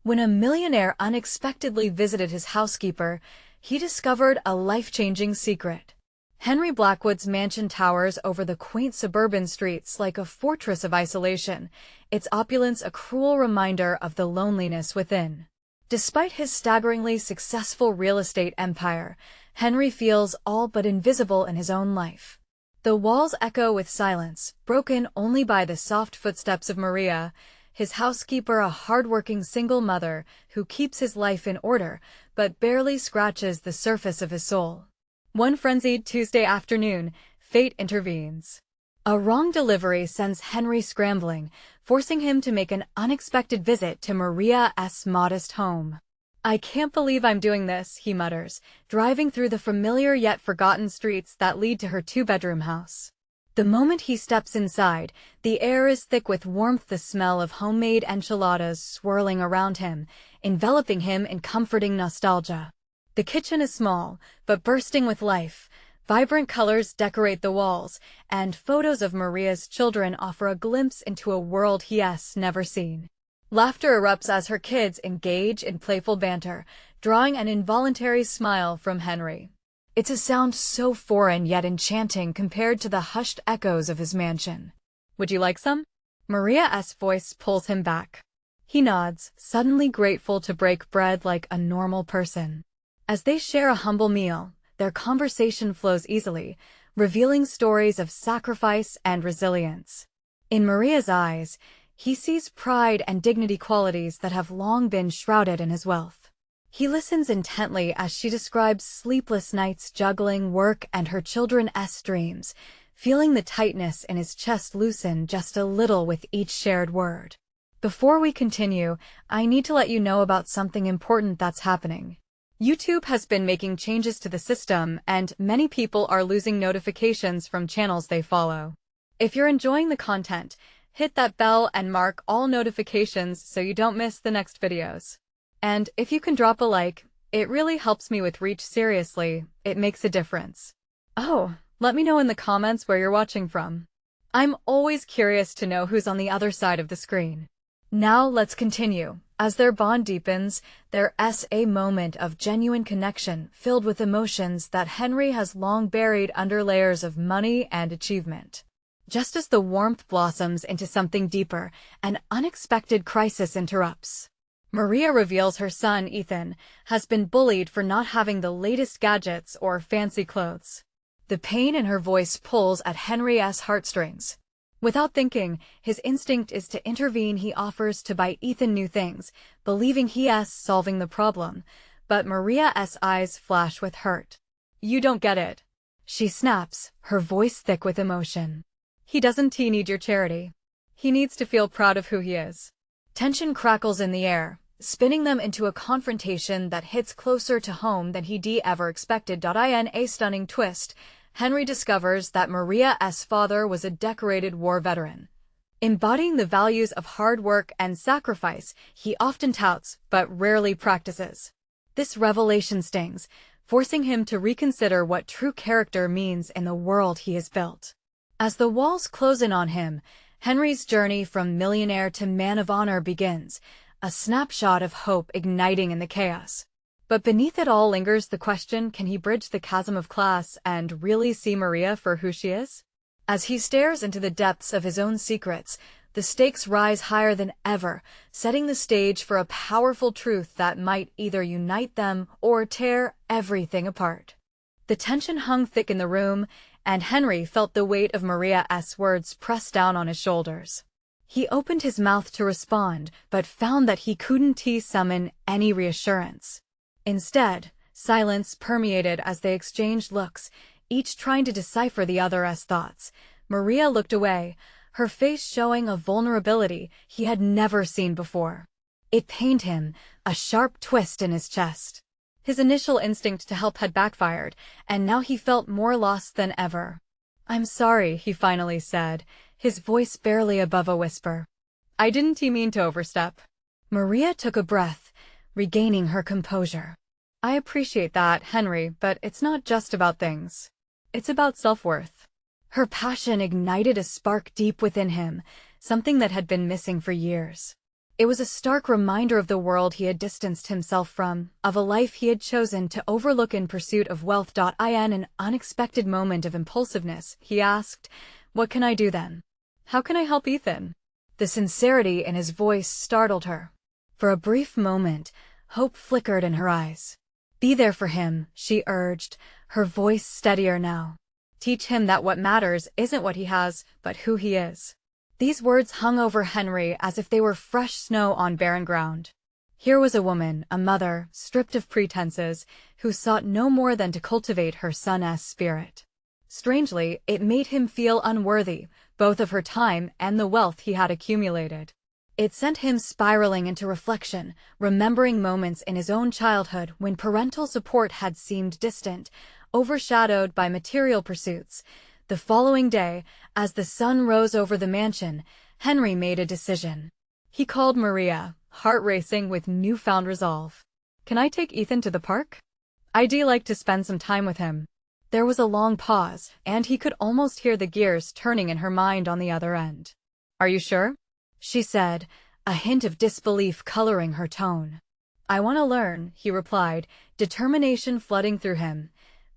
When a millionaire unexpectedly visited his housekeeper, he discovered a life-changing secret. Henry Blackwood's mansion towers over the quaint suburban streets like a fortress of isolation, its opulence a cruel reminder of the loneliness within. Despite his staggeringly successful real estate empire, Henry feels all but invisible in his own life. The walls echo with silence, broken only by the soft footsteps of Maria, his housekeeper, a hard-working single mother who keeps his life in order but barely scratches the surface of his soul. One frenzied Tuesday afternoon, fate intervenes. A wrong delivery sends Henry scrambling, forcing him to make an unexpected visit to Maria's modest home. "I can't believe I'm doing this," he mutters, driving through the familiar yet forgotten streets that lead to her two-bedroom house. The moment he steps inside, the air is thick with warmth, the smell of homemade enchiladas swirling around him, enveloping him in comforting nostalgia. The kitchen is small, but bursting with life. Vibrant colors decorate the walls, and photos of Maria's children offer a glimpse into a world he has never seen. Laughter erupts as her kids engage in playful banter, drawing an involuntary smile from Henry. It's a sound so foreign yet enchanting compared to the hushed echoes of his mansion. "Would you like some?" Maria's voice pulls him back. He nods, suddenly grateful to break bread like a normal person. As they share a humble meal, their conversation flows easily, revealing stories of sacrifice and resilience. In Maria's eyes, he sees pride and dignity, qualities that have long been shrouded in his wealth. He listens intently as she describes sleepless nights juggling work and her children's dreams, feeling the tightness in his chest loosen just a little with each shared word. Before we continue, I need to let you know about something important that's happening. YouTube has been making changes to the system, and many people are losing notifications from channels they follow. If you're enjoying the content, hit that bell and mark all notifications so you don't miss the next videos. And if you can drop a like, it really helps me with reach. Seriously, it makes a difference. Oh, let me know in the comments where you're watching from. I'm always curious to know who's on the other side of the screen. Now let's continue. As their bond deepens, there's a moment of genuine connection filled with emotions that Henry has long buried under layers of money and achievement. Just as the warmth blossoms into something deeper, an unexpected crisis interrupts. Maria reveals her son, Ethan, has been bullied for not having the latest gadgets or fancy clothes. The pain in her voice pulls at Henry's heartstrings. Without thinking, his instinct is to intervene. He offers to buy Ethan new things, believing he's solving the problem. But Maria's eyes flash with hurt. "You don't get it," she snaps, her voice thick with emotion. "He doesn't need your charity. He needs to feel proud of who he is." Tension crackles in the air, spinning them into a confrontation that hits closer to home than he ever expected. In a stunning twist, Henry discovers that Maria's father was a decorated war veteran, embodying the values of hard work and sacrifice he often touts but rarely practices. This revelation stings, forcing him to reconsider what true character means in the world he has built. As the walls close in on him, Henry's journey from millionaire to man of honor begins, a snapshot of hope igniting in the chaos. But beneath it all lingers the question: can he bridge the chasm of class and really see Maria for who she is? As he stares into the depths of his own secrets, the stakes rise higher than ever, setting the stage for a powerful truth that might either unite them or tear everything apart. The tension hung thick in the room, and Henry felt the weight of Maria's words press down on his shoulders. He opened his mouth to respond, but found that he couldn't summon any reassurance. Instead, silence permeated as they exchanged looks, each trying to decipher the other's thoughts. Maria looked away, her face showing a vulnerability he had never seen before. It pained him, a sharp twist in his chest. His initial instinct to help had backfired, and now he felt more lost than ever. "I'm sorry," he finally said, his voice barely above a whisper. "I didn't mean to overstep." Maria took a breath, regaining her composure. "I appreciate that, Henry, but it's not just about things. It's about self-worth." Her passion ignited a spark deep within him, something that had been missing for years. It was a stark reminder of the world he had distanced himself from, of a life he had chosen to overlook in pursuit of wealth. In an unexpected moment of impulsiveness, he asked, "What can I do then? How can I help Ethan?" The sincerity in his voice startled her. For a brief moment, hope flickered in her eyes. "Be there for him," she urged, her voice steadier now. "Teach him that what matters isn't what he has, but who he is." These words hung over Henry as if they were fresh snow on barren ground. Here was a woman, a mother, stripped of pretenses, who sought no more than to cultivate her son's spirit. Strangely, it made him feel unworthy, both of her time and the wealth he had accumulated. It sent him spiraling into reflection, remembering moments in his own childhood when parental support had seemed distant, overshadowed by material pursuits. The following day, as the sun rose over the mansion, Henry made a decision. He called Maria, heart racing with newfound resolve. "Can I take Ethan to the park? I'd like to spend some time with him." There was a long pause, and he could almost hear the gears turning in her mind on the other end. "Are you sure?" she said, a hint of disbelief coloring her tone. "I want to learn," he replied, determination flooding through him.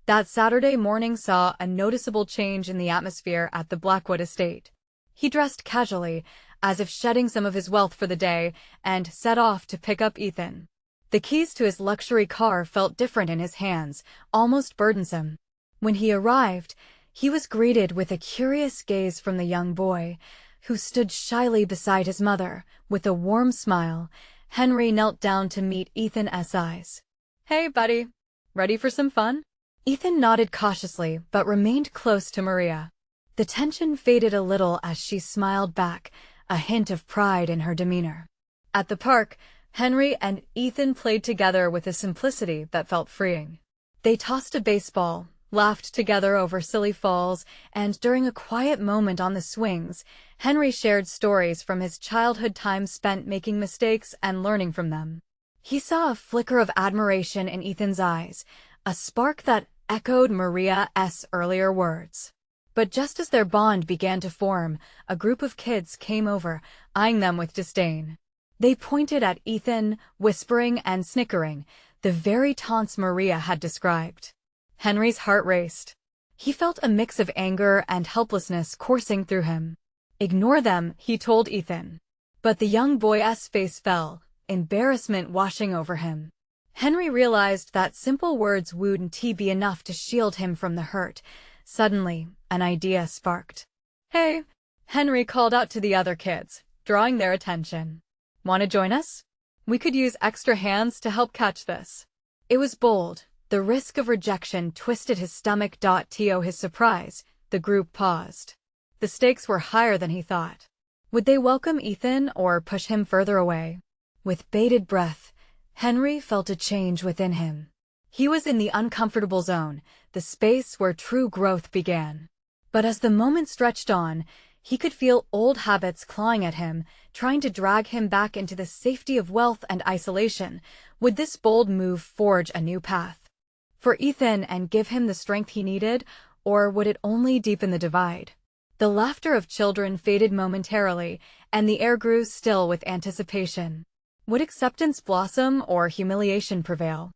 That Saturday morning saw a noticeable change in the atmosphere at the Blackwood estate. He dressed casually, as if shedding some of his wealth for the day, and set off to pick up Ethan. The keys to his luxury car felt different in his hands, almost burdensome. When he arrived, he was greeted with a curious gaze from the young boy, who stood shyly beside his mother. With a warm smile, Henry knelt down to meet Ethan's eyes. "Hey, buddy. Ready for some fun?" Ethan nodded cautiously, but remained close to Maria. The tension faded a little as she smiled back, a hint of pride in her demeanor. At the park, Henry and Ethan played together with a simplicity that felt freeing. They tossed a baseball, laughed together over silly falls, and during a quiet moment on the swings, Henry shared stories from his childhood time spent making mistakes and learning from them. He saw a flicker of admiration in Ethan's eyes, a spark that echoed Maria's earlier words. But just as their bond began to form, a group of kids came over, eyeing them with disdain. They pointed at Ethan, whispering and snickering, the very taunts Maria had described. Henry's heart raced. He felt a mix of anger and helplessness coursing through him. "Ignore them," he told Ethan. But the young boy's face fell, embarrassment washing over him. Henry realized that simple words wouldn't be enough to shield him from the hurt. Suddenly, an idea sparked. "Hey," Henry called out to the other kids, drawing their attention. "Want to join us? We could use extra hands to help catch this." It was bold. The risk of rejection twisted his stomach. To his surprise, the group paused. The stakes were higher than he thought. Would they welcome Ethan or push him further away? With bated breath, Henry felt a change within him. He was in the uncomfortable zone, the space where true growth began. But as the moment stretched on, he could feel old habits clawing at him, trying to drag him back into the safety of wealth and isolation. Would this bold move forge a new path for Ethan and give him the strength he needed, or would it only deepen the divide? The laughter of children faded momentarily, and the air grew still with anticipation. Would acceptance blossom or humiliation prevail?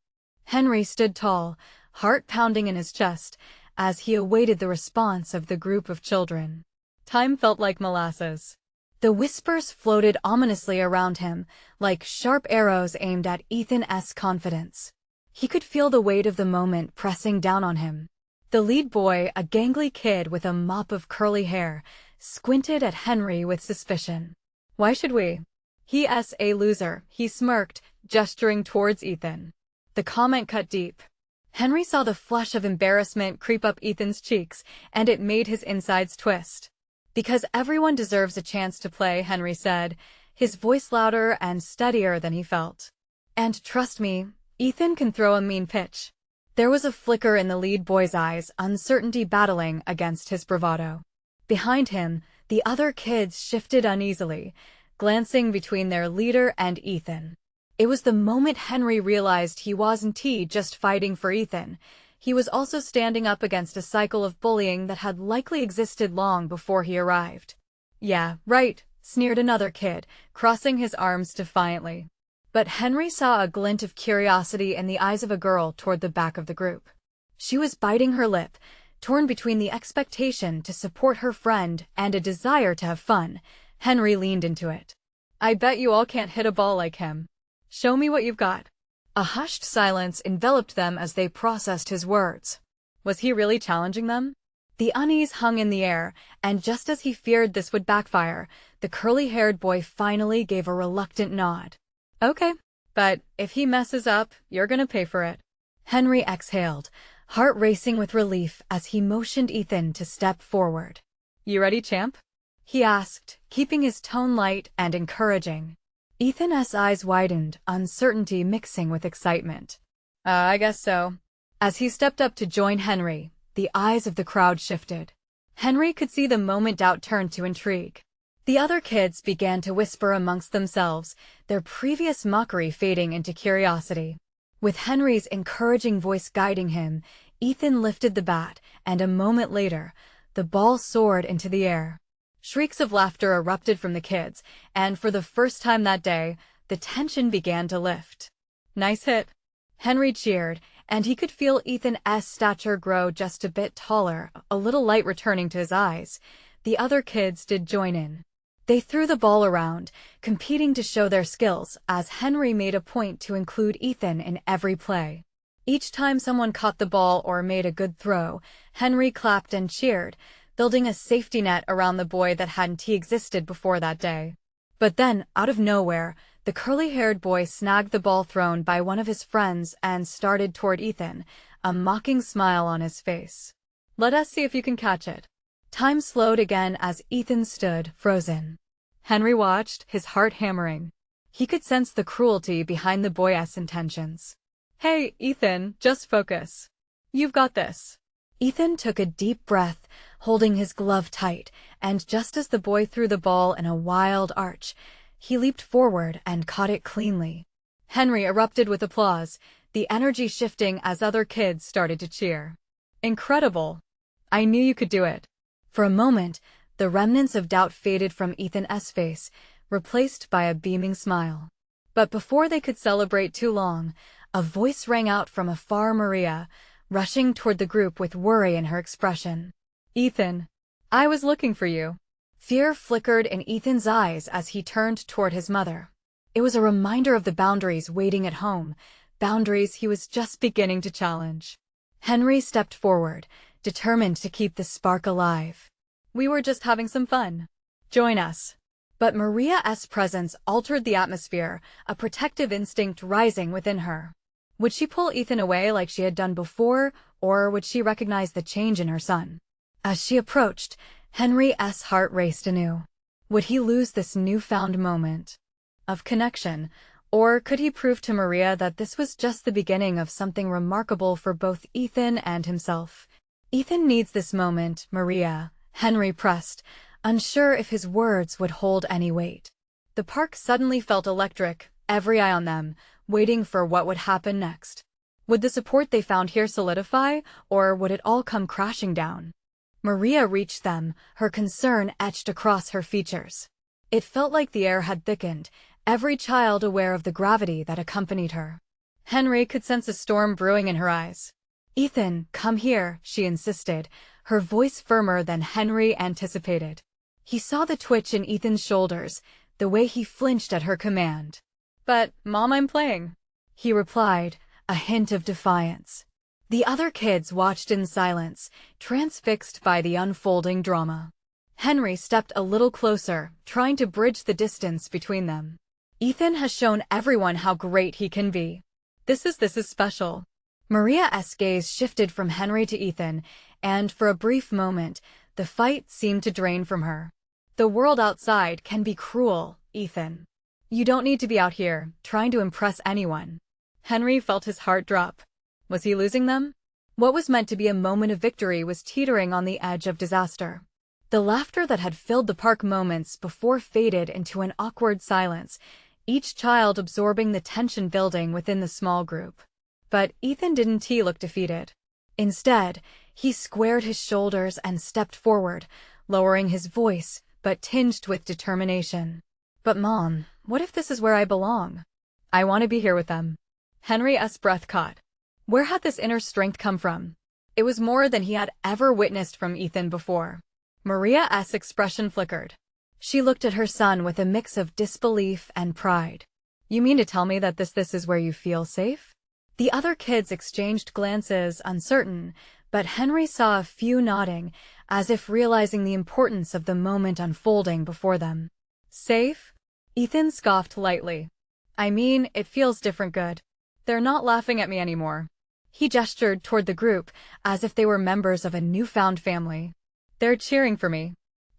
Henry stood tall, heart pounding in his chest, as he awaited the response of the group of children. Time felt like molasses. The whispers floated ominously around him, like sharp arrows aimed at Ethan's confidence. He could feel the weight of the moment pressing down on him. The lead boy, a gangly kid with a mop of curly hair, squinted at Henry with suspicion. "Why should we? He's a loser," he smirked, gesturing towards Ethan. The comment cut deep. Henry saw the flush of embarrassment creep up Ethan's cheeks, and it made his insides twist. "Because everyone deserves a chance to play," Henry said, his voice louder and steadier than he felt. "And trust me, Ethan can throw a mean pitch." There was a flicker in the lead boy's eyes, uncertainty battling against his bravado. Behind him, the other kids shifted uneasily, glancing between their leader and Ethan. It was the moment Henry realized he wasn't just fighting for Ethan. He was also standing up against a cycle of bullying that had likely existed long before he arrived. "Yeah, right," sneered another kid, crossing his arms defiantly. But Henry saw a glint of curiosity in the eyes of a girl toward the back of the group. She was biting her lip, torn between the expectation to support her friend and a desire to have fun. Henry leaned into it. "I bet you all can't hit a ball like him. Show me what you've got." A hushed silence enveloped them as they processed his words. Was he really challenging them? The unease hung in the air, and just as he feared this would backfire, the curly-haired boy finally gave a reluctant nod. "Okay, but if he messes up, you're gonna pay for it." Henry exhaled, heart racing with relief as he motioned Ethan to step forward. "You ready, champ?" he asked, keeping his tone light and encouraging. Ethan's eyes widened, uncertainty mixing with excitement. I guess so." As he stepped up to join Henry, the eyes of the crowd shifted. Henry could see the moment doubt turned to intrigue. The other kids began to whisper amongst themselves, their previous mockery fading into curiosity. With Henry's encouraging voice guiding him, Ethan lifted the bat, and a moment later, the ball soared into the air. Shrieks of laughter erupted from the kids, and for the first time that day, the tension began to lift. "Nice hit," Henry cheered, and he could feel Ethan's stature grow just a bit taller, a little light returning to his eyes. The other kids did join in. They threw the ball around, competing to show their skills, as Henry made a point to include Ethan in every play. Each time someone caught the ball or made a good throw, Henry clapped and cheered, building a safety net around the boy that hadn't existed before that day. But then, out of nowhere, the curly-haired boy snagged the ball thrown by one of his friends and started toward Ethan, a mocking smile on his face. "Let us see if you can catch it." Time slowed again as Ethan stood, frozen. Henry watched, his heart hammering. He could sense the cruelty behind the boy's intentions. "Hey, Ethan, just focus. You've got this." Ethan took a deep breath, holding his glove tight, and just as the boy threw the ball in a wild arch, he leaped forward and caught it cleanly. Henry erupted with applause, the energy shifting as other kids started to cheer. "Incredible. I knew you could do it." For a moment, the remnants of doubt faded from Ethan's face, replaced by a beaming smile. But before they could celebrate too long, a voice rang out from afar: Maria, rushing toward the group with worry in her expression. "Ethan, I was looking for you." Fear flickered in Ethan's eyes as he turned toward his mother. It was a reminder of the boundaries waiting at home, boundaries he was just beginning to challenge. Henry stepped forward, determined to keep the spark alive. "We were just having some fun. Join us." But Maria's presence altered the atmosphere, a protective instinct rising within her. Would she pull Ethan away like she had done before, or would she recognize the change in her son? As she approached, Henry's heart raced anew. Would he lose this newfound moment of connection, or could he prove to Maria that this was just the beginning of something remarkable for both Ethan and himself? "Ethan needs this moment, Maria," Henry pressed, unsure if his words would hold any weight. The park suddenly felt electric, every eye on them, waiting for what would happen next. Would the support they found here solidify, or would it all come crashing down? Maria reached them, her concern etched across her features. It felt like the air had thickened, every child aware of the gravity that accompanied her. Henry could sense a storm brewing in her eyes. "Ethan, come here," she insisted, her voice firmer than Henry anticipated. He saw the twitch in Ethan's shoulders, the way he flinched at her command. "But, Mom, I'm playing," he replied, a hint of defiance. The other kids watched in silence, transfixed by the unfolding drama. Henry stepped a little closer, trying to bridge the distance between them. "Ethan has shown everyone how great he can be. This is special." Maria's gaze shifted from Henry to Ethan, and for a brief moment, the fight seemed to drain from her. "The world outside can be cruel, Ethan. You don't need to be out here, trying to impress anyone." Henry felt his heart drop. Was he losing them? What was meant to be a moment of victory was teetering on the edge of disaster. The laughter that had filled the park moments before faded into an awkward silence, each child absorbing the tension building within the small group. But Ethan didn't look defeated. Instead, he squared his shoulders and stepped forward, lowering his voice, but tinged with determination. But Mom, what if this is where I belong? I want to be here with them. Henry's breath caught. Where had this inner strength come from? It was more than he had ever witnessed from Ethan before. Maria's expression flickered. She looked at her son with a mix of disbelief and pride. You mean to tell me that this is where you feel safe? The other kids exchanged glances, uncertain, but Henry saw a few nodding, as if realizing the importance of the moment unfolding before them. Safe? Ethan scoffed lightly. I mean, it feels different good. They're not laughing at me anymore. He gestured toward the group, as if they were members of a newfound family. They're cheering for me.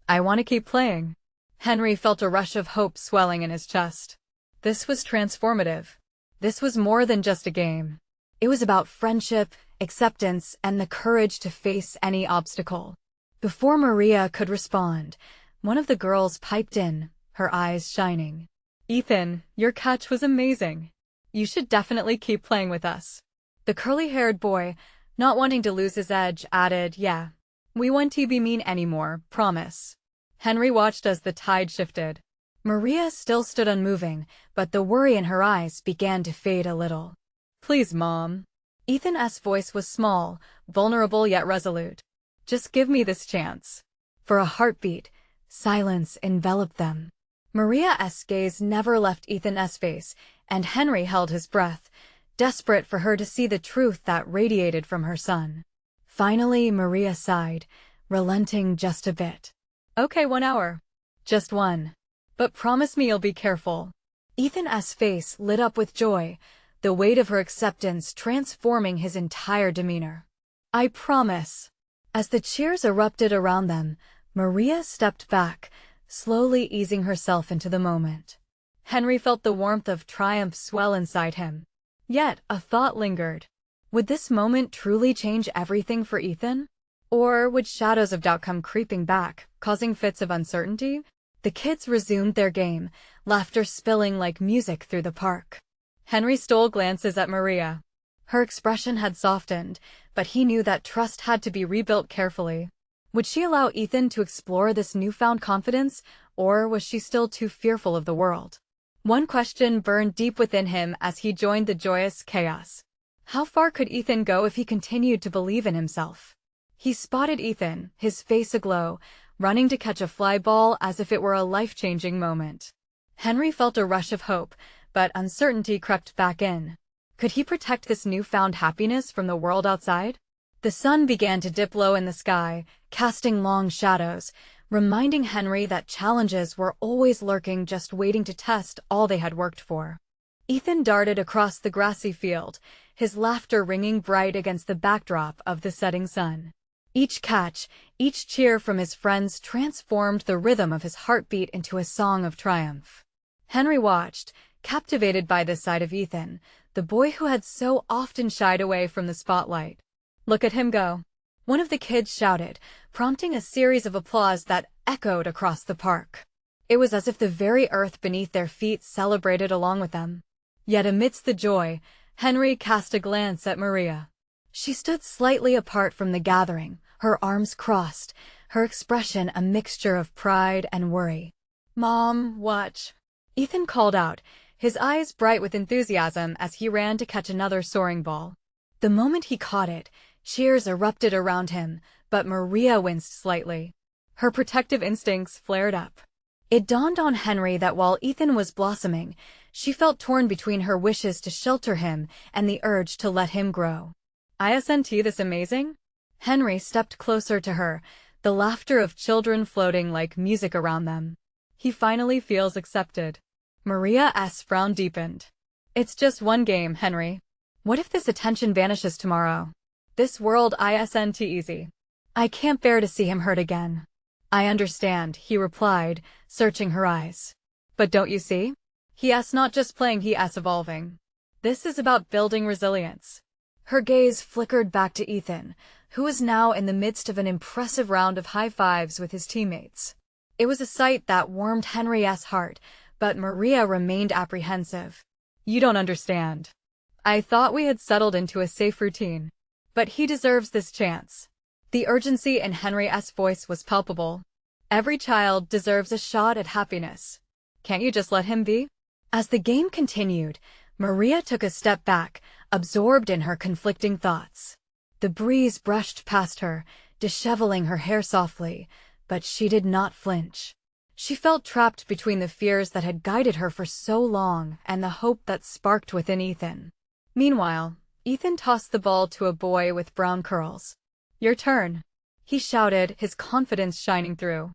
I want to keep playing. Henry felt a rush of hope swelling in his chest. This was transformative. This was more than just a game. It was about friendship, acceptance, and the courage to face any obstacle. Before Maria could respond, one of the girls piped in, her eyes shining. Ethan, your catch was amazing. You should definitely keep playing with us. The curly-haired boy, not wanting to lose his edge, added, yeah. We won't be mean anymore, promise. Henry watched as the tide shifted. Maria still stood unmoving, but the worry in her eyes began to fade a little. Please, Mom. Ethan's voice was small, vulnerable yet resolute. Just give me this chance. For a heartbeat, silence enveloped them. Maria's gaze never left Ethan's face, and Henry held his breath, desperate for her to see the truth that radiated from her son. Finally, Maria sighed, relenting just a bit. Okay, 1 hour. Just one. But promise me you'll be careful. Ethan's face lit up with joy, the weight of her acceptance transforming his entire demeanor. I promise. As the cheers erupted around them, Maria stepped back, slowly easing herself into the moment. Henry felt the warmth of triumph swell inside him. Yet, a thought lingered. Would this moment truly change everything for Ethan? Or would shadows of doubt come creeping back, causing fits of uncertainty? The kids resumed their game, laughter spilling like music through the park. Henry stole glances at Maria. Her expression had softened, but he knew that trust had to be rebuilt carefully. Would she allow Ethan to explore this newfound confidence, or was she still too fearful of the world? One question burned deep within him as he joined the joyous chaos. How far could Ethan go if he continued to believe in himself? He spotted Ethan, his face aglow, running to catch a fly ball as if it were a life-changing moment. Henry felt a rush of hope, but uncertainty crept back in. Could he protect this newfound happiness from the world outside? The sun began to dip low in the sky, casting long shadows, reminding Henry that challenges were always lurking, just waiting to test all they had worked for. Ethan darted across the grassy field, his laughter ringing bright against the backdrop of the setting sun. Each catch, each cheer from his friends transformed the rhythm of his heartbeat into a song of triumph. Henry watched, captivated by this side of Ethan, the boy who had so often shied away from the spotlight. Look at him go. One of the kids shouted, prompting a series of applause that echoed across the park. It was as if the very earth beneath their feet celebrated along with them. Yet amidst the joy, Henry cast a glance at Maria. She stood slightly apart from the gathering, her arms crossed, her expression a mixture of pride and worry. Mom, watch. Ethan called out, his eyes bright with enthusiasm as he ran to catch another soaring ball. The moment he caught it, cheers erupted around him, but Maria winced slightly. Her protective instincts flared up. It dawned on Henry that while Ethan was blossoming, she felt torn between her wishes to shelter him and the urge to let him grow. Isn't this amazing? Henry stepped closer to her, the laughter of children floating like music around them. He finally feels accepted. Maria's frown deepened. It's just one game, Henry. What if this attention vanishes tomorrow? This world isn't easy. I can't bear to see him hurt again. I understand, he replied, searching her eyes. But don't you see? He's not just playing, he's evolving. This is about building resilience. Her gaze flickered back to Ethan, who was now in the midst of an impressive round of high fives with his teammates. It was a sight that warmed Henry's heart, but Maria remained apprehensive. You don't understand. I thought we had settled into a safe routine. But he deserves this chance. The urgency in Henry's voice was palpable. Every child deserves a shot at happiness. Can't you just let him be? As the game continued, Maria took a step back, absorbed in her conflicting thoughts. The breeze brushed past her, disheveling her hair softly, but she did not flinch. She felt trapped between the fears that had guided her for so long and the hope that sparked within Ethan. Meanwhile, Ethan tossed the ball to a boy with brown curls. "Your turn," he shouted, his confidence shining through.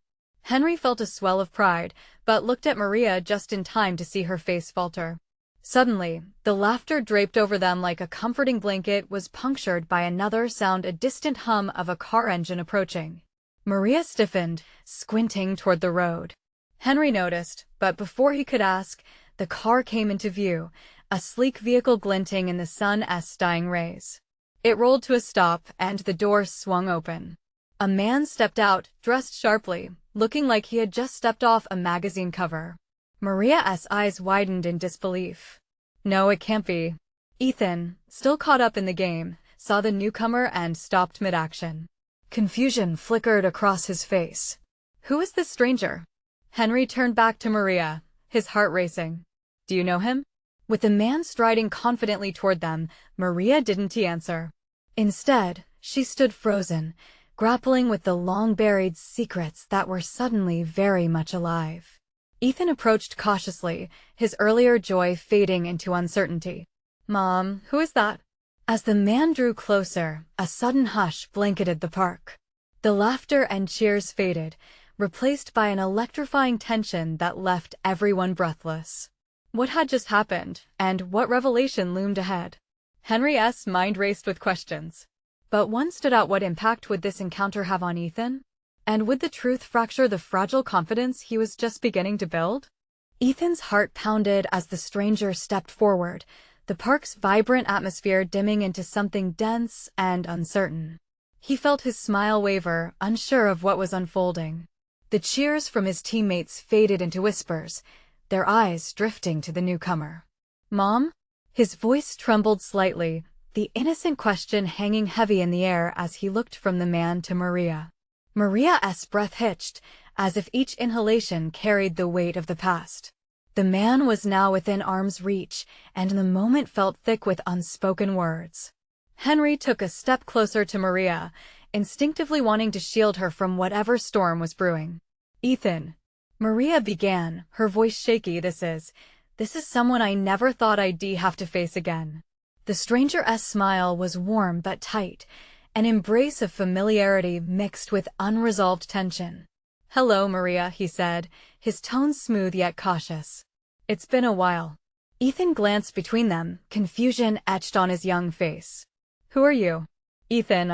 Henry felt a swell of pride, but looked at Maria just in time to see her face falter. Suddenly, the laughter draped over them like a comforting blanket was punctured by another sound, a distant hum of a car engine approaching. Maria stiffened, squinting toward the road. Henry noticed, but before he could ask, the car came into view, a sleek vehicle glinting in the sun's dying rays. It rolled to a stop, and the door swung open. A man stepped out, dressed sharply, looking like he had just stepped off a magazine cover. Maria's eyes widened in disbelief. No, it can't be. Ethan, still caught up in the game, saw the newcomer and stopped mid-action. Confusion flickered across his face. Who is this stranger? Henry turned back to Maria, his heart racing. Do you know him? With the man striding confidently toward them, Maria didn't answer. Instead, she stood frozen, grappling with the long-buried secrets that were suddenly very much alive. Ethan approached cautiously, his earlier joy fading into uncertainty. "Mom, who is that?" As the man drew closer, a sudden hush blanketed the park. The laughter and cheers faded, replaced by an electrifying tension that left everyone breathless. What had just happened, and what revelation loomed ahead? Henry's mind raced with questions. But one stood out: what impact would this encounter have on Ethan? And would the truth fracture the fragile confidence he was just beginning to build? Ethan's heart pounded as the stranger stepped forward, the park's vibrant atmosphere dimming into something dense and uncertain. He felt his smile waver, unsure of what was unfolding. The cheers from his teammates faded into whispers, their eyes drifting to the newcomer. "Mom?" His voice trembled slightly, the innocent question hanging heavy in the air as he looked from the man to Maria. Maria's breath hitched, as if each inhalation carried the weight of the past. The man was now within arm's reach, and the moment felt thick with unspoken words. Henry took a step closer to Maria, instinctively wanting to shield her from whatever storm was brewing. "Ethan," Maria began, her voice shaky, this is someone I never thought I'd have to face again." The stranger's smile was warm but tight, an embrace of familiarity mixed with unresolved tension. "Hello, Maria," he said, his tone smooth yet cautious. "It's been a while." Ethan glanced between them, confusion etched on his young face. "Who are you?" "Ethan,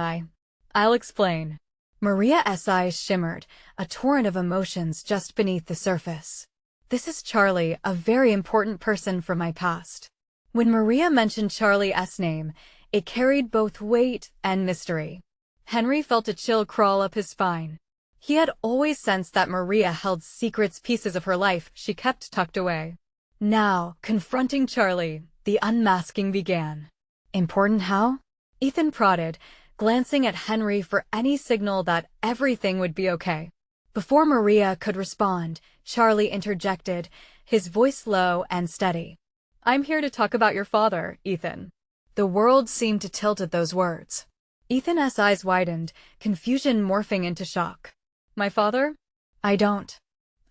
I'll explain." Maria's eyes shimmered, a torrent of emotions just beneath the surface. "This is Charlie, a very important person from my past." When Maria mentioned Charlie's name, it carried both weight and mystery. Henry felt a chill crawl up his spine. He had always sensed that Maria held secrets, pieces of her life she kept tucked away. Now, confronting Charlie, the unmasking began. "Important how?" Ethan prodded, glancing at Henry for any signal that everything would be okay. Before Maria could respond, Charlie interjected, his voice low and steady. "I'm here to talk about your father, Ethan." The world seemed to tilt at those words. Ethan's eyes widened, confusion morphing into shock. "My father? I don't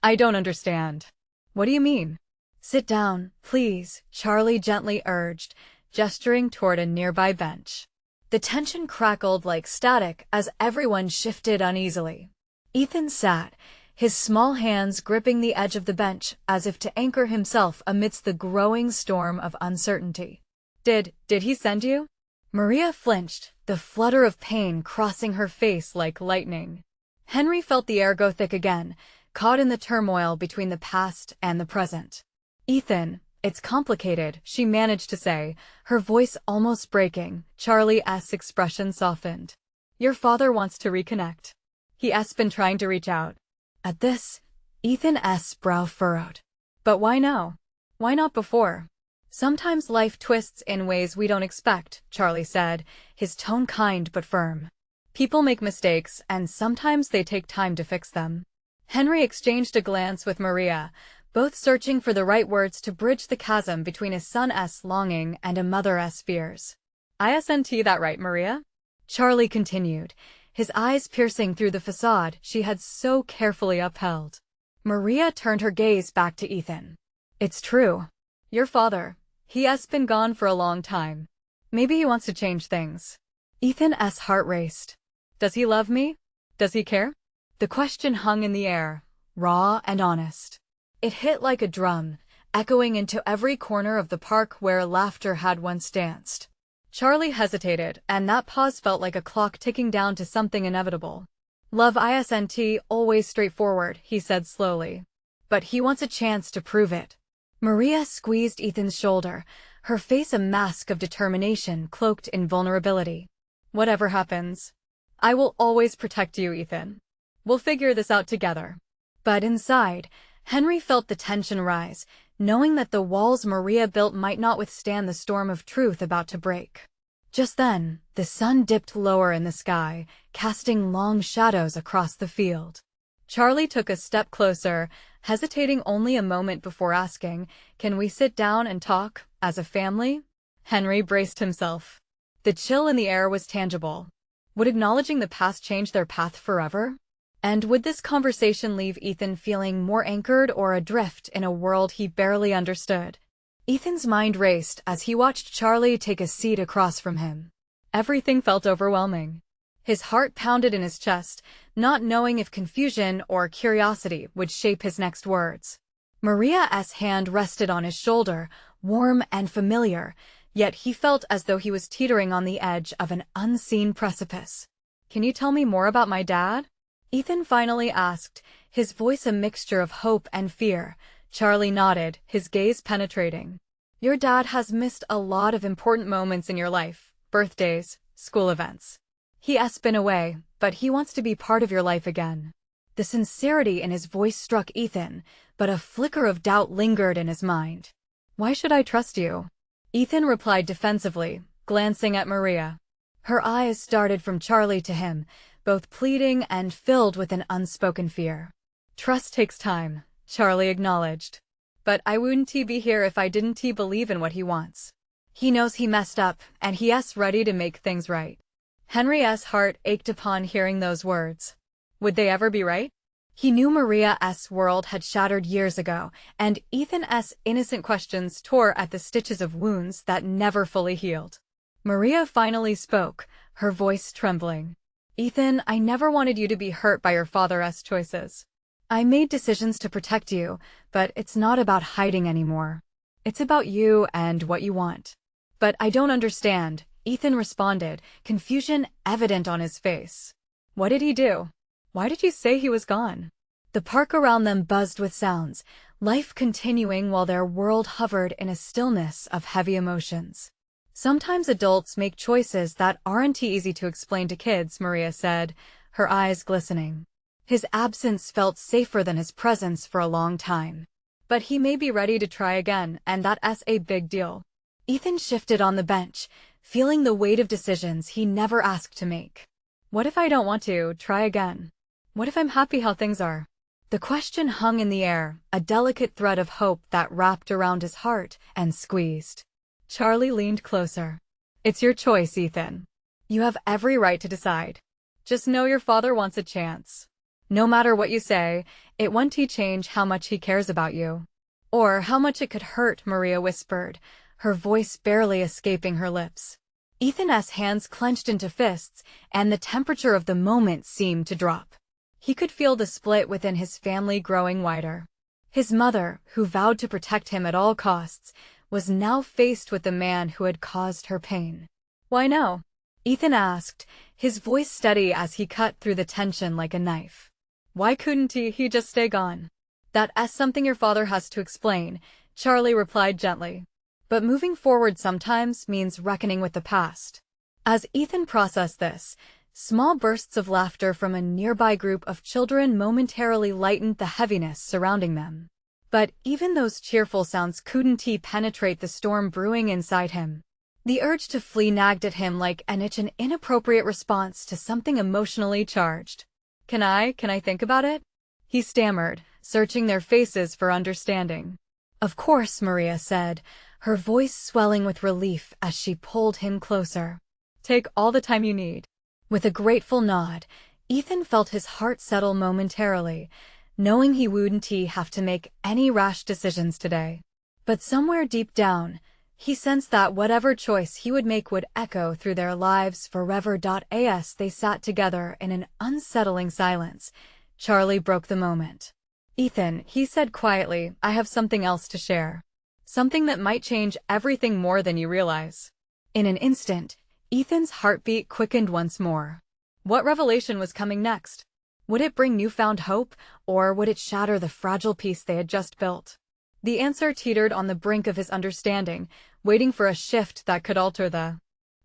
understand. What do you mean?" "Sit down, please," Charlie gently urged, gesturing toward a nearby bench. The tension crackled like static as everyone shifted uneasily. Ethan sat, his small hands gripping the edge of the bench as if to anchor himself amidst the growing storm of uncertainty. Did he send you?" Maria flinched, the flutter of pain crossing her face like lightning. Henry felt the air go thick again, caught in the turmoil between the past and the present. "Ethan, it's complicated," she managed to say, her voice almost breaking. Charlie's expression softened. "Your father wants to reconnect. He's been trying to reach out." At this, Ethan's brow furrowed. "But why now? Why not before?" "Sometimes life twists in ways we don't expect," Charlie said, his tone kind but firm. "People make mistakes, and sometimes they take time to fix them." Henry exchanged a glance with Maria, both searching for the right words to bridge the chasm between a son's longing and a mother's fears. Isn't that right, Maria? Charlie continued, his eyes piercing through the facade she had so carefully upheld. Maria turned her gaze back to Ethan. It's true. Your father, he has been gone for a long time. Maybe he wants to change things. Ethan's heart raced. Does he love me? Does he care? The question hung in the air, raw and honest. It hit like a drum, echoing into every corner of the park where laughter had once danced. Charlie hesitated, and that pause felt like a clock ticking down to something inevitable. Love isn't always straightforward, he said slowly. But he wants a chance to prove it. Maria squeezed Ethan's shoulder, her face a mask of determination cloaked in vulnerability. Whatever happens, I will always protect you, Ethan. We'll figure this out together. But inside, Henry felt the tension rise, knowing that the walls Maria built might not withstand the storm of truth about to break. Just then, the sun dipped lower in the sky, casting long shadows across the field. Charlie took a step closer, hesitating only a moment before asking, "Can we sit down and talk, as a family?" Henry braced himself. The chill in the air was tangible. Would acknowledging the past change their path forever? And would this conversation leave Ethan feeling more anchored or adrift in a world he barely understood? Ethan's mind raced as he watched Charlie take a seat across from him. Everything felt overwhelming. His heart pounded in his chest, not knowing if confusion or curiosity would shape his next words. Maria's hand rested on his shoulder, warm and familiar, yet he felt as though he was teetering on the edge of an unseen precipice. "Can you tell me more about my dad?" Ethan finally asked, his voice a mixture of hope and fear. Charlie nodded, his gaze penetrating. "Your dad has missed a lot of important moments in your life, birthdays, school events. He has been away, but he wants to be part of your life again." The sincerity in his voice struck Ethan, but a flicker of doubt lingered in his mind. "Why should I trust you?" Ethan replied defensively, glancing at Maria. Her eyes darted from Charlie to him, both pleading and filled with an unspoken fear. "Trust takes time," Charlie acknowledged. "But I wouldn't be here if I didn't believe in what he wants. He knows he messed up, and he's ready to make things right." Henry's heart ached upon hearing those words. Would they ever be right? He knew Maria's world had shattered years ago, and Ethan's innocent questions tore at the stitches of wounds that never fully healed. Maria finally spoke, her voice trembling. "Ethan, I never wanted you to be hurt by your father's choices. I made decisions to protect you, but it's not about hiding anymore. It's about you and what you want." "But I don't understand," Ethan responded, confusion evident on his face. "What did he do? Why did you say he was gone?" The park around them buzzed with sounds, life continuing while their world hovered in a stillness of heavy emotions. "Sometimes adults make choices that aren't easy to explain to kids," Maria said, her eyes glistening. "His absence felt safer than his presence for a long time. But he may be ready to try again, and that's a big deal." Ethan shifted on the bench, feeling the weight of decisions he never asked to make. "What if I don't want to try again? What if I'm happy how things are?" The question hung in the air, a delicate thread of hope that wrapped around his heart and squeezed. Charlie leaned closer. "It's your choice, Ethan. You have every right to decide. Just know your father wants a chance. No matter what you say, it won't change how much he cares about you. Or how much it could hurt," Maria whispered, her voice barely escaping her lips. Ethan's hands clenched into fists, and the temperature of the moment seemed to drop. He could feel the split within his family growing wider. His mother, who vowed to protect him at all costs, was now faced with the man who had caused her pain. "Why no?" Ethan asked, his voice steady as he cut through the tension like a knife. "Why couldn't he just stay gone?" "That's something your father has to explain," Charlie replied gently. "But moving forward sometimes means reckoning with the past." As Ethan processed this, small bursts of laughter from a nearby group of children momentarily lightened the heaviness surrounding them. But even those cheerful sounds couldn't penetrate the storm brewing inside him. The urge to flee nagged at him like an inappropriate response to something emotionally charged. Can I think about it?" he stammered, searching their faces for understanding. Of course, Maria said, her voice swelling with relief as she pulled him closer. Take all the time you need. With a grateful nod, Ethan felt his heart settle momentarily, knowing he wouldn't have to make any rash decisions today. But somewhere deep down, he sensed that whatever choice he would make would echo through their lives forever. As they sat together in an unsettling silence, Charlie broke the moment. Ethan, he said quietly, I have something else to share. Something that might change everything more than you realize. In an instant, Ethan's heartbeat quickened once more. What revelation was coming next? Would it bring newfound hope, or would it shatter the fragile peace they had just built? The answer teetered on the brink of his understanding, waiting for a shift that could alter the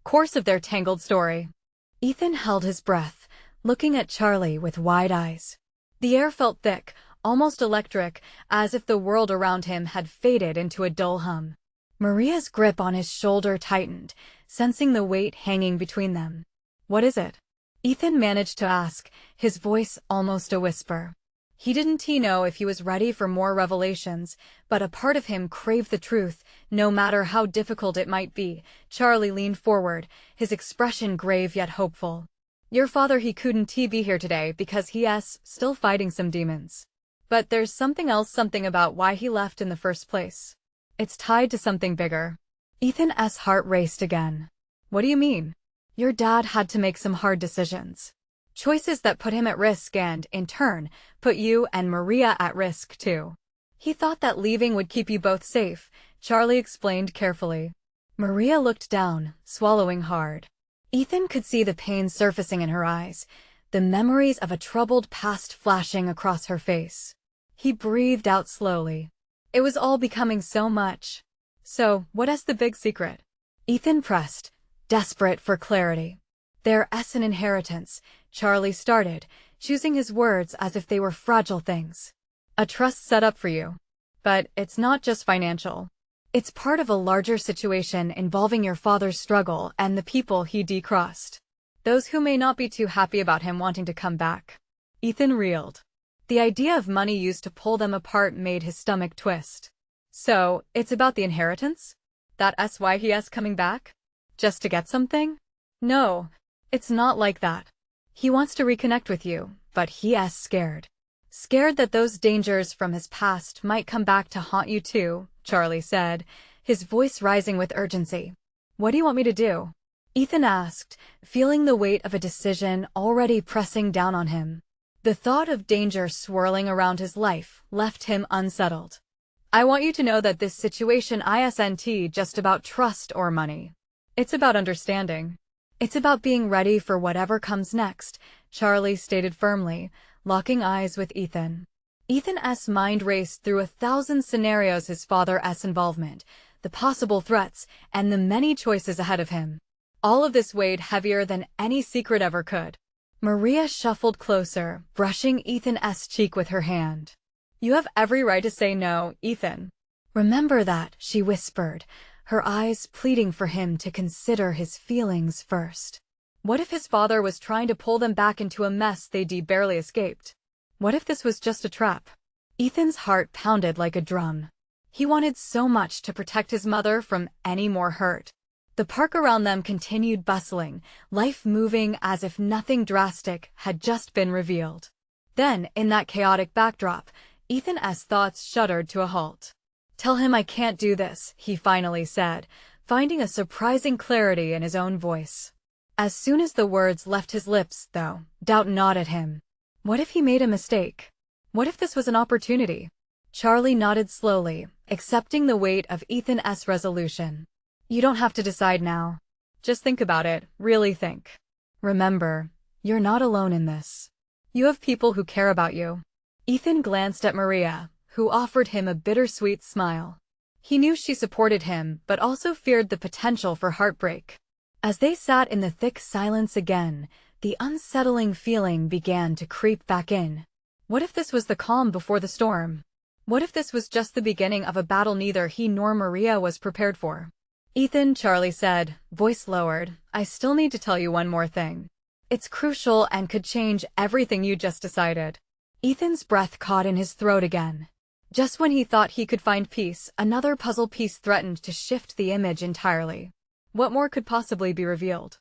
course of their tangled story. Ethan held his breath, looking at Charlie with wide eyes. The air felt thick, almost electric, as if the world around him had faded into a dull hum. Maria's grip on his shoulder tightened, sensing the weight hanging between them. What is it? Ethan managed to ask, his voice almost a whisper. He didn't know if he was ready for more revelations, but a part of him craved the truth, no matter how difficult it might be. Charlie leaned forward, his expression grave yet hopeful. Your father, he couldn't be here today because he's still fighting some demons. But there's something else, something about why he left in the first place. It's tied to something bigger. Ethan's heart raced again. What do you mean? Your dad had to make some hard decisions. Choices that put him at risk and, in turn, put you and Maria at risk too. He thought that leaving would keep you both safe, Charlie explained carefully. Maria looked down, swallowing hard. Ethan could see the pain surfacing in her eyes, the memories of a troubled past flashing across her face. He breathed out slowly. It was all becoming so much. So, what is the big secret? Ethan pressed, desperate for clarity. There's an inheritance, Charlie started, choosing his words as if they were fragile things. A trust set up for you. But it's not just financial. It's part of a larger situation involving your father's struggle and the people he decrossed. Those who may not be too happy about him wanting to come back. Ethan reeled. The idea of money used to pull them apart made his stomach twist. So, it's about the inheritance? That's why he's coming back? Just to get something? No, it's not like that. He wants to reconnect with you, but he's scared. Scared that those dangers from his past might come back to haunt you too, Charlie said, his voice rising with urgency. What do you want me to do? Ethan asked, feeling the weight of a decision already pressing down on him. The thought of danger swirling around his life left him unsettled. I want you to know that this situation isn't just about trust or money. It's about understanding. It's about being ready for whatever comes next, Charlie stated firmly, locking eyes with Ethan. Ethan's mind raced through 1,000 scenarios: his father's involvement, the possible threats, and the many choices ahead of him. All of this weighed heavier than any secret ever could. Maria shuffled closer, brushing Ethan's cheek with her hand. You have every right to say no, Ethan. Remember that, she whispered, her eyes pleading for him to consider his feelings first. What if his father was trying to pull them back into a mess they'd barely escaped? What if this was just a trap? Ethan's heart pounded like a drum. He wanted so much to protect his mother from any more hurt. The park around them continued bustling, life moving as if nothing drastic had just been revealed. Then, in that chaotic backdrop, Ethan's thoughts shuddered to a halt. Tell him I can't do this, he finally said, finding a surprising clarity in his own voice. As soon as the words left his lips, though, doubt gnawed at him. What if he made a mistake? What if this was an opportunity? Charlie nodded slowly, accepting the weight of Ethan's resolution. You don't have to decide now. Just think about it, really think. Remember, you're not alone in this. You have people who care about you. Ethan glanced at Maria, who offered him a bittersweet smile. He knew she supported him, but also feared the potential for heartbreak. As they sat in the thick silence again, the unsettling feeling began to creep back in. What if this was the calm before the storm? What if this was just the beginning of a battle neither he nor Maria was prepared for? Ethan, Charlie said, voice lowered, I still need to tell you one more thing. It's crucial and could change everything you just decided. Ethan's breath caught in his throat again. Just when he thought he could find peace, another puzzle piece threatened to shift the image entirely. What more could possibly be revealed?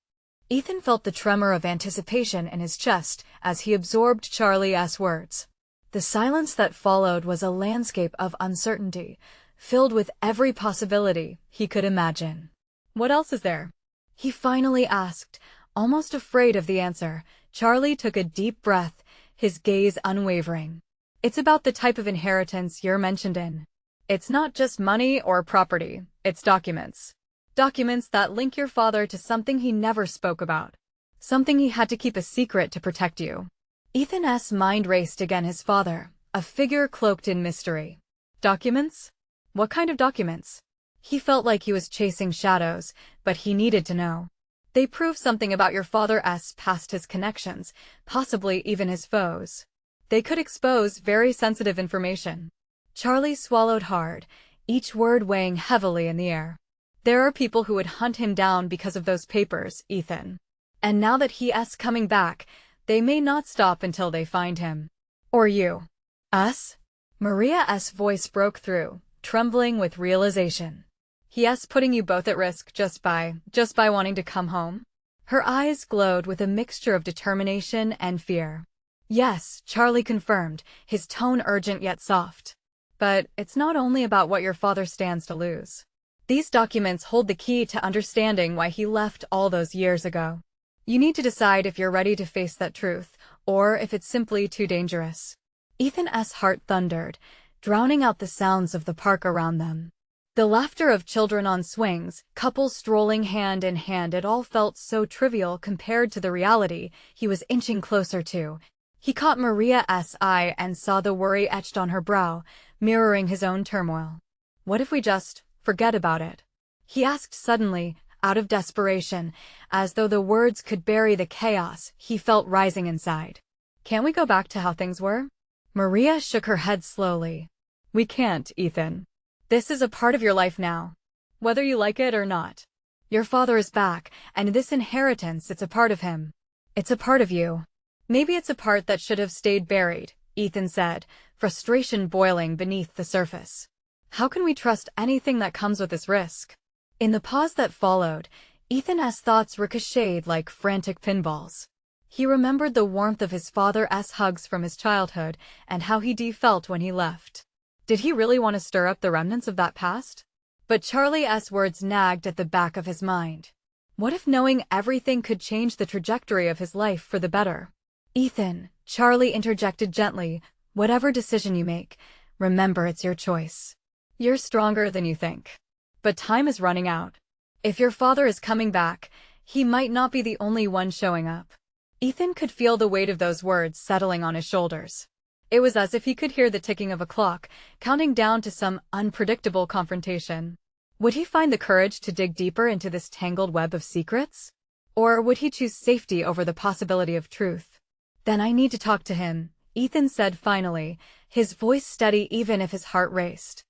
Ethan felt the tremor of anticipation in his chest as he absorbed Charlie's words. The silence that followed was a landscape of uncertainty, filled with every possibility he could imagine. What else is there? He finally asked, almost afraid of the answer. Charlie took a deep breath, his gaze unwavering. It's about the type of inheritance you're mentioned in. It's not just money or property, it's documents. Documents that link your father to something he never spoke about. Something he had to keep a secret to protect you. Ethan's mind raced again. His father, a figure cloaked in mystery. Documents? What kind of documents? He felt like he was chasing shadows, but he needed to know. They prove something about your father's past, his connections, possibly even his foes. They could expose very sensitive information. Charlie swallowed hard, each word weighing heavily in the air. There are people who would hunt him down because of those papers, Ethan. And now that he's coming back, they may not stop until they find him. Or you. Us? Maria's voice broke through, trembling with realization. He's putting you both at risk just by wanting to come home? Her eyes glowed with a mixture of determination and fear. Yes, Charlie confirmed, his tone urgent yet soft. But it's not only about what your father stands to lose. These documents hold the key to understanding why he left all those years ago. You need to decide if you're ready to face that truth, or if it's simply too dangerous. Ethan's heart thundered, drowning out the sounds of the park around them. The laughter of children on swings, couples strolling hand in hand, it all felt so trivial compared to the reality he was inching closer to. He caught Maria's eye and saw the worry etched on her brow, mirroring his own turmoil. What if we just forget about it? He asked suddenly, out of desperation, as though the words could bury the chaos he felt rising inside. Can't we go back to how things were? Maria shook her head slowly. We can't, Ethan. This is a part of your life now. Whether you like it or not. Your father is back, and this inheritance, it's a part of him. It's a part of you. Maybe it's a part that should have stayed buried, Ethan said, frustration boiling beneath the surface. How can we trust anything that comes with this risk? In the pause that followed, Ethan's thoughts ricocheted like frantic pinballs. He remembered the warmth of his father's hugs from his childhood and how he felt when he left. Did he really want to stir up the remnants of that past? But Charlie's words nagged at the back of his mind. What if knowing everything could change the trajectory of his life for the better? Ethan, Charlie interjected gently, whatever decision you make, remember it's your choice. You're stronger than you think. But time is running out. If your father is coming back, he might not be the only one showing up. Ethan could feel the weight of those words settling on his shoulders. It was as if he could hear the ticking of a clock, counting down to some unpredictable confrontation. Would he find the courage to dig deeper into this tangled web of secrets? Or would he choose safety over the possibility of truth? Then I need to talk to him, Ethan said finally, his voice steady even if his heart raced.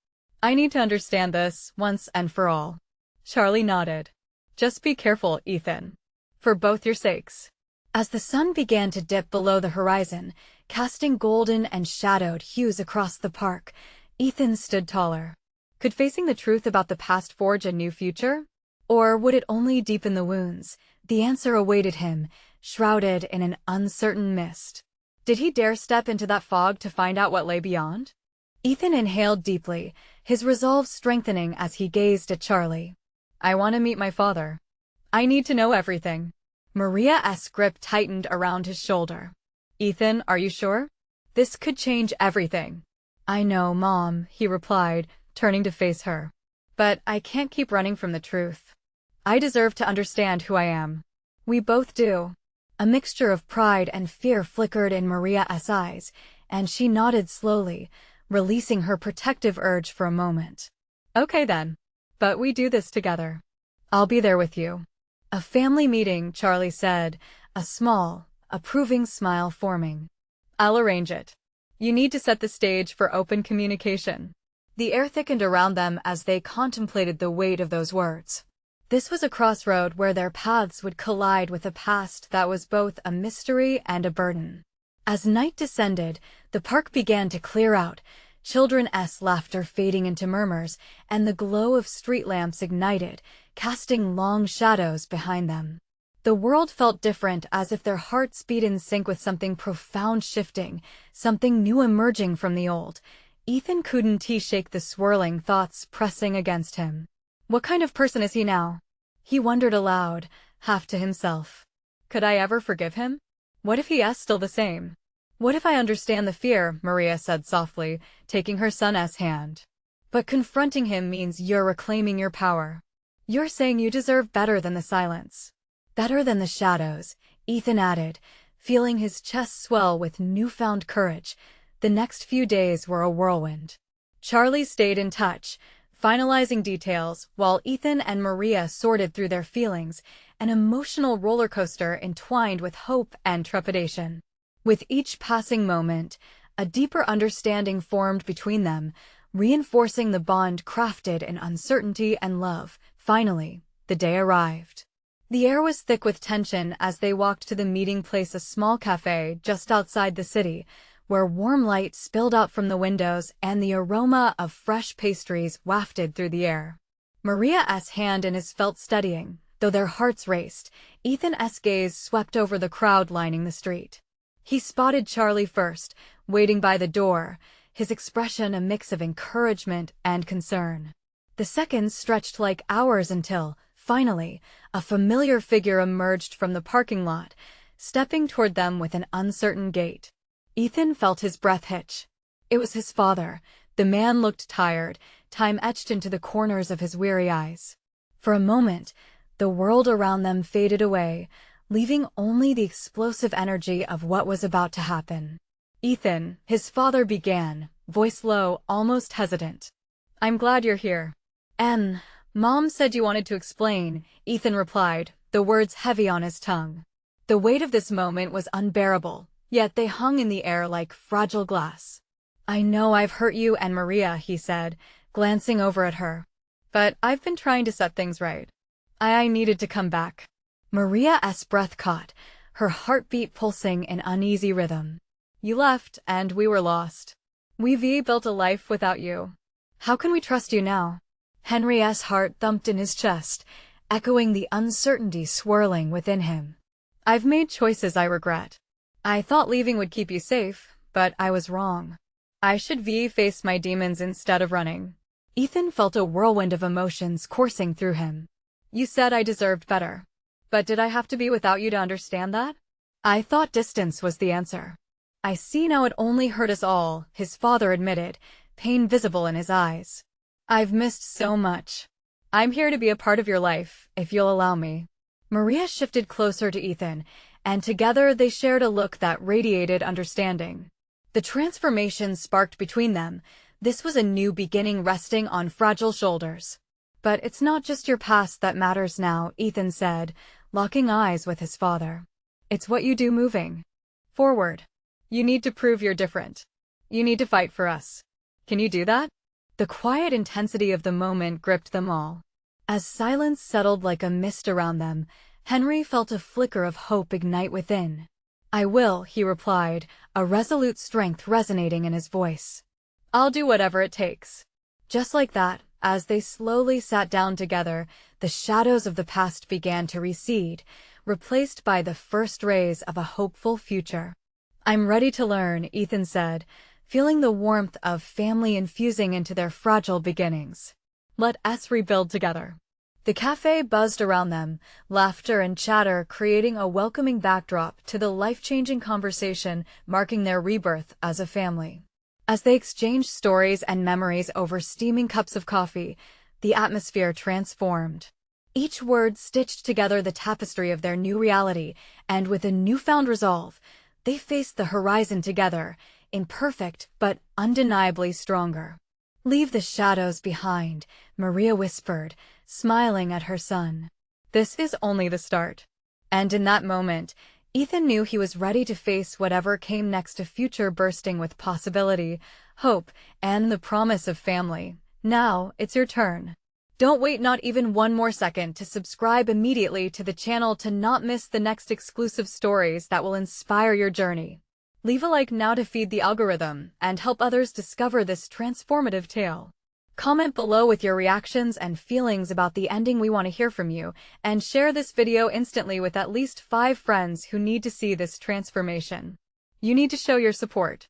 I need to understand this, once and for all. Charlie nodded. Just be careful, Ethan. For both your sakes. As the sun began to dip below the horizon, casting golden and shadowed hues across the park, Ethan stood taller. Could facing the truth about the past forge a new future? Or would it only deepen the wounds? The answer awaited him, shrouded in an uncertain mist. Did he dare step into that fog to find out what lay beyond? Ethan inhaled deeply, his resolve strengthening as he gazed at Charlie. I want to meet my father. I need to know everything. Maria's grip tightened around his shoulder. Ethan, are you sure? This could change everything. I know, Mom, he replied, turning to face her. But I can't keep running from the truth. I deserve to understand who I am. We both do. A mixture of pride and fear flickered in Maria's eyes, and she nodded slowly, releasing her protective urge for a moment. Okay then. But we do this together. I'll be there with you. A family meeting, Charlie said, a small, approving smile forming. I'll arrange it. You need to set the stage for open communication. The air thickened around them as they contemplated the weight of those words. This was a crossroad where their paths would collide with a past that was both a mystery and a burden. As night descended, the park began to clear out, children's laughter fading into murmurs, and the glow of street lamps ignited, casting long shadows behind them. The world felt different, as if their hearts beat in sync with something profound shifting, something new emerging from the old. Ethan couldn't shake the swirling thoughts pressing against him. What kind of person is he now? He wondered aloud, half to himself. Could I ever forgive him? What if he is still the same? What if I understand the fear, Maria said softly, taking her son's hand. But confronting him means you're reclaiming your power. You're saying you deserve better than the silence. Better than the shadows, Ethan added, feeling his chest swell with newfound courage. The next few days were a whirlwind. Charlie stayed in touch, finalizing details, while Ethan and Maria sorted through their feelings, an emotional roller coaster entwined with hope and trepidation. With each passing moment, a deeper understanding formed between them, reinforcing the bond crafted in uncertainty and love. Finally, the day arrived. The air was thick with tension as they walked to the meeting place, a small cafe just outside the city, where warm light spilled out from the windows and the aroma of fresh pastries wafted through the air. Maria's hand in his felt steadying, though their hearts raced. Ethan's gaze swept over the crowd lining the street. He spotted Charlie first, waiting by the door, his expression a mix of encouragement and concern. The seconds stretched like hours until, finally, a familiar figure emerged from the parking lot, stepping toward them with an uncertain gait. Ethan felt his breath hitch. It was his father. The man looked tired, time etched into the corners of his weary eyes. For a moment, the world around them faded away, leaving only the explosive energy of what was about to happen. Ethan, his father began, voice low, almost hesitant. I'm glad you're here. Mom said you wanted to explain, Ethan replied, the words heavy on his tongue. The weight of this moment was unbearable, yet they hung in the air like fragile glass. I know I've hurt you and Maria, he said, glancing over at her. But I've been trying to set things right. I needed to come back. Maria's breath caught, her heartbeat pulsing in uneasy rhythm. You left, and we were lost. We've built a life without you. How can we trust you now? Henry's heart thumped in his chest, echoing the uncertainty swirling within him. I've made choices I regret. I thought leaving would keep you safe, but I was wrong. I should face my demons instead of running. Ethan felt a whirlwind of emotions coursing through him. You said I deserved better. But did I have to be without you to understand that? I thought distance was the answer. I see now it only hurt us all, his father admitted, pain visible in his eyes. I've missed so much. I'm here to be a part of your life, if you'll allow me. Maria shifted closer to Ethan, and together they shared a look that radiated understanding. The transformation sparked between them. This was a new beginning resting on fragile shoulders. But it's not just your past that matters now, Ethan said, locking eyes with his father. It's what you do moving forward. You need to prove you're different. You need to fight for us. Can you do that? The quiet intensity of the moment gripped them all. As silence settled like a mist around them, Henry felt a flicker of hope ignite within. I will, he replied, a resolute strength resonating in his voice. I'll do whatever it takes. Just like that, as they slowly sat down together, the shadows of the past began to recede, replaced by the first rays of a hopeful future. I'm ready to learn, Ethan said, feeling the warmth of family infusing into their fragile beginnings. Let us rebuild together. The cafe buzzed around them, laughter and chatter creating a welcoming backdrop to the life-changing conversation marking their rebirth as a family. As they exchanged stories and memories over steaming cups of coffee, the atmosphere transformed. Each word stitched together the tapestry of their new reality, and with a newfound resolve, they faced the horizon together, imperfect but undeniably stronger. Leave the shadows behind, Maria whispered, smiling at her son. This is only the start. And in that moment, Ethan knew he was ready to face whatever came next, a future bursting with possibility, hope, and the promise of family. Now, it's your turn. Don't wait not even one more second to subscribe immediately to the channel to not miss the next exclusive stories that will inspire your journey. Leave a like now to feed the algorithm and help others discover this transformative tale. Comment below with your reactions and feelings about the ending. We want to hear from you, and share this video instantly with at least 5 friends who need to see this transformation. You need to show your support.